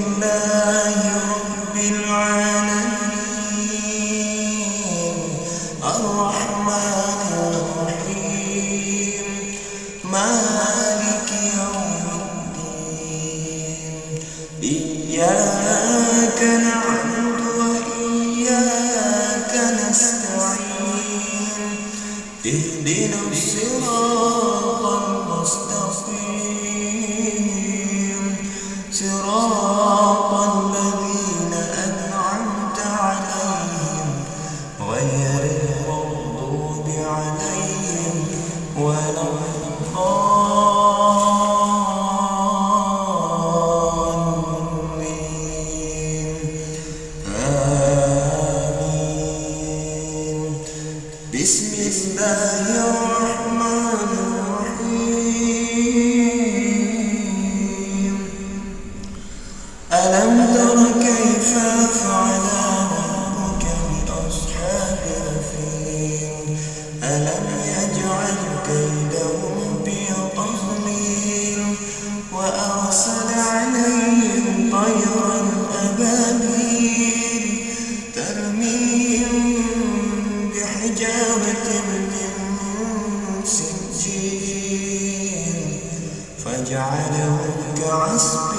لله رب العالمين الرحمن الرحيم مالك يوم الدين إياك نعبد وإياك نستعين اهدنا الصراط المستقيم صراط الذين أنعمت عليهم غير المغضوب عليهم ولا الضالين آمين. بسم الله الرحمن الرحيم ألم تر كيف فعل ربك بأصحاب الفيل ألم يجعل كيدهم في تضليل وأرسل عليهم طيرا أبابيل ترميهم بحجارة من سجيل فجعلهم كعصف